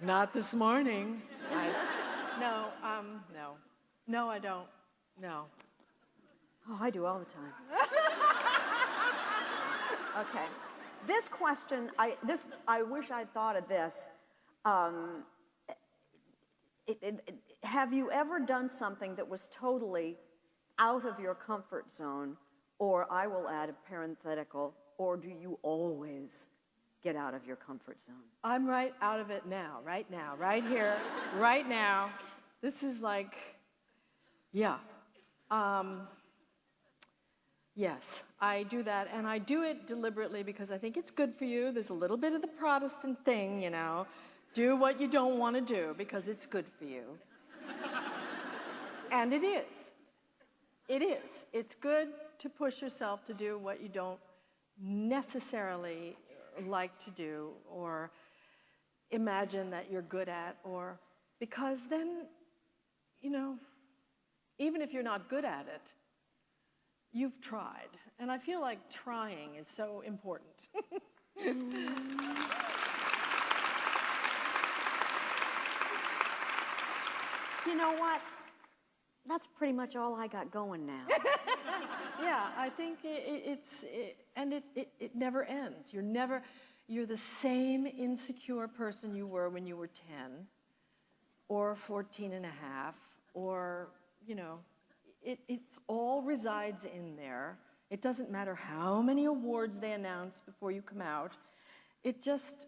Not this morning. No, no, I don't. No. Oh, I do all the time. Okay. This question, I wish I'd thought of this. Have you ever done something that was totally out of your comfort zone, or I will add a parenthetical, or do you always get out of your comfort zone? I'm right out of it now, right here, right now. This is like, yeah. Yes, I do that, and I do it deliberately because I think it's good for you. There's a little bit of the Protestant thing, you know. Do what you don't want to do because it's good for you. And it is. It is. It's good to push yourself to do what you don't necessarily like to do or imagine that you're good at, or because then, you know, even if you're not good at it, you've tried. And I feel like trying is so important. You know what? That's pretty much all I got going now. Yeah, I think it never ends. You're the same insecure person you were when you were 10 or 14 and a half, or, you know, it all resides in there. It doesn't matter how many awards they announce before you come out. It just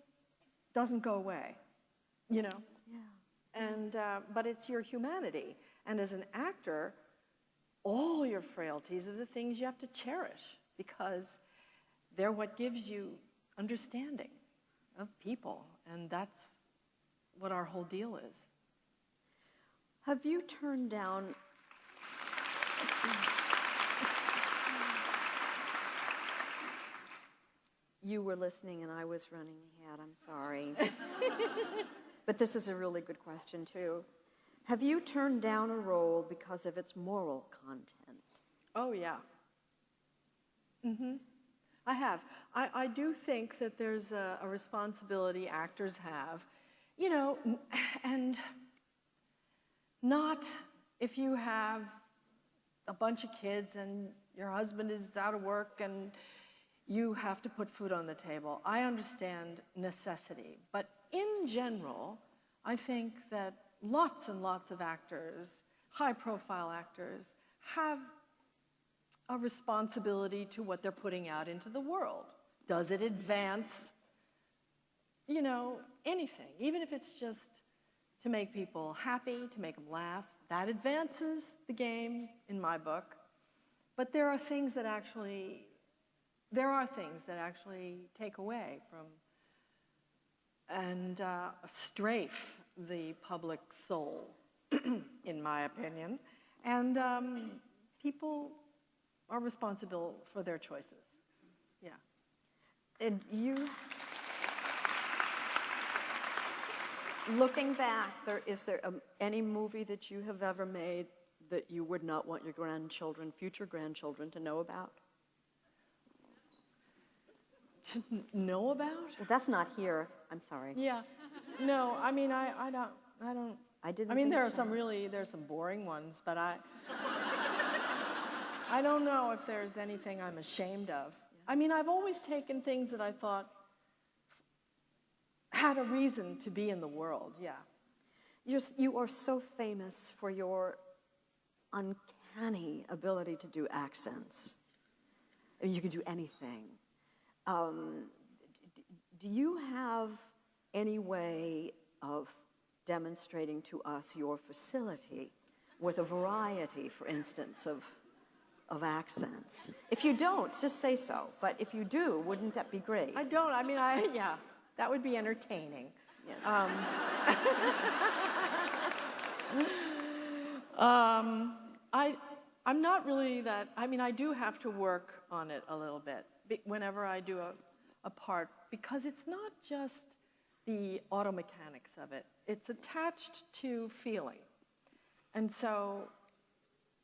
doesn't go away, you know? Yeah. And, but it's your humanity. And as an actor, all your frailties are the things you have to cherish because they're what gives you understanding of people. And that's what our whole deal is. Have you turned down... You were listening and I was running ahead. I'm sorry. But this is a really good question, too. Have you turned down a role because of its moral content? Oh, yeah. Mm-hmm. I have. I do think that there's a responsibility actors have, you know, and not if you have a bunch of kids and your husband is out of work and you have to put food on the table. I understand necessity, but in general, I think that lots and lots of actors, high-profile actors, have a responsibility to what they're putting out into the world. Does it advance, you know, anything, even if it's just to make people happy, to make them laugh? That advances the game in my book. But there are things that actually take away from and strafe the public soul, in my opinion. And people are responsible for their choices. Yeah. And you, looking back, is there any movie that you have ever made that you would not want your grandchildren, future grandchildren, to know about? To know about? Well, that's not here. I'm sorry. Yeah. No, I mean, I don't. I didn't. I mean, think there's some boring ones, but I don't know if there's anything I'm ashamed of. I mean, I've always taken things that I thought had a reason to be in the world. Yeah. You are so famous for your uncanny ability to do accents. I mean, you can do anything. Do you have any way of demonstrating to us your facility with a variety, for instance, of accents? If you don't, just say so. But if you do, wouldn't that be great? I don't. I mean, yeah, that would be entertaining. Yes. I'm not really that. I mean, I do have to work on it a little bit whenever I do a part, because it's not just the auto mechanics of it. It's attached to feeling. And so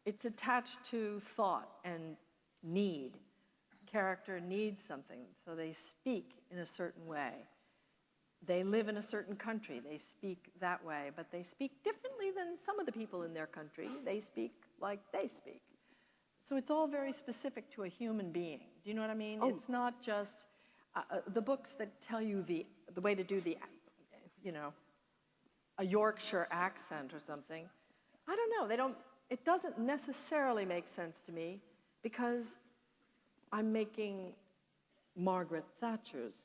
it's attached to thought and need. Character needs something, so they speak in a certain way. they live in a certain country, they speak that way, but they speak differently than some of the people in their country. They speak like they speak. So it's all very specific to a human being. Do you know what I mean? Oh. It's not just the books that tell you the way to do the, a Yorkshire accent or something. I don't know. It doesn't necessarily make sense to me because I'm making Margaret Thatcher's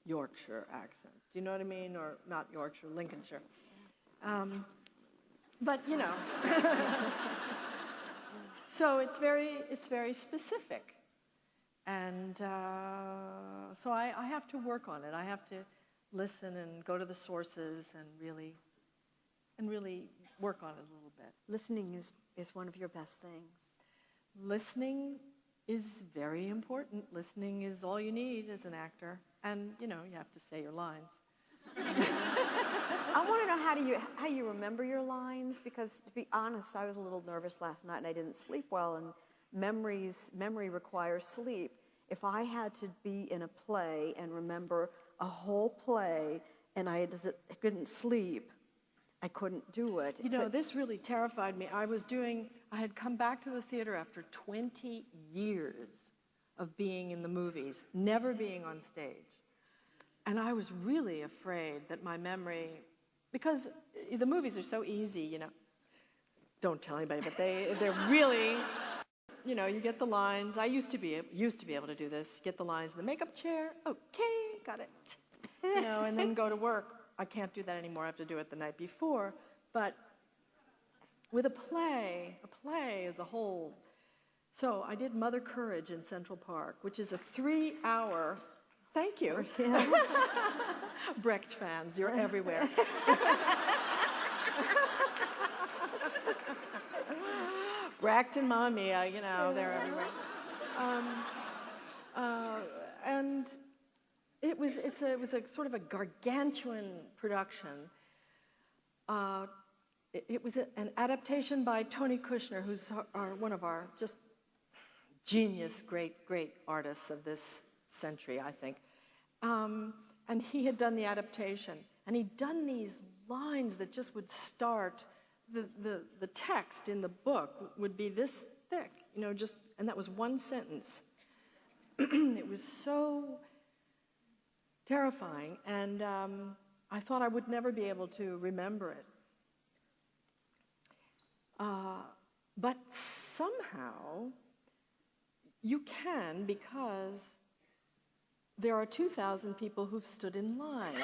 Yorkshire accent. Do you know what I mean? Or not Yorkshire, Lincolnshire. But, so it's very specific. And so I have to work on it. I have to listen and go to the sources and really work on it a little bit. Listening is one of your best things. Listening is very important. Listening is all you need as an actor. And, you have to say your lines. I want to know how you remember your lines, because to be honest, I was a little nervous last night and I didn't sleep well, and memory requires sleep. If I had to be in a play and remember a whole play and I couldn't sleep, I couldn't do it. This really terrified me. I had come back to the theater after 20 years of being in the movies, never being on stage. And I was really afraid that my memory, because the movies are so easy, don't tell anybody, but they're really, you get the lines. I used to be able to do this. Get the lines in the makeup chair. Okay, got it. And then go to work. I can't do that anymore. I have to do it the night before. But with a play is a whole. So I did Mother Courage in Central Park, which is a 3-hour. Thank you. Brecht fans, you're everywhere. Brecht and Mamma Mia, they're everywhere. And it was a sort of a gargantuan production. It was an adaptation by Tony Kushner, who's one of our just genius, great artists of this century, I think. And he had done the adaptation, and he'd done these lines that just would start. The text in the book would be this thick, and that was one sentence. It was so terrifying, and I thought I would never be able to remember it. But somehow you can, because there are 2,000 people who've stood in line.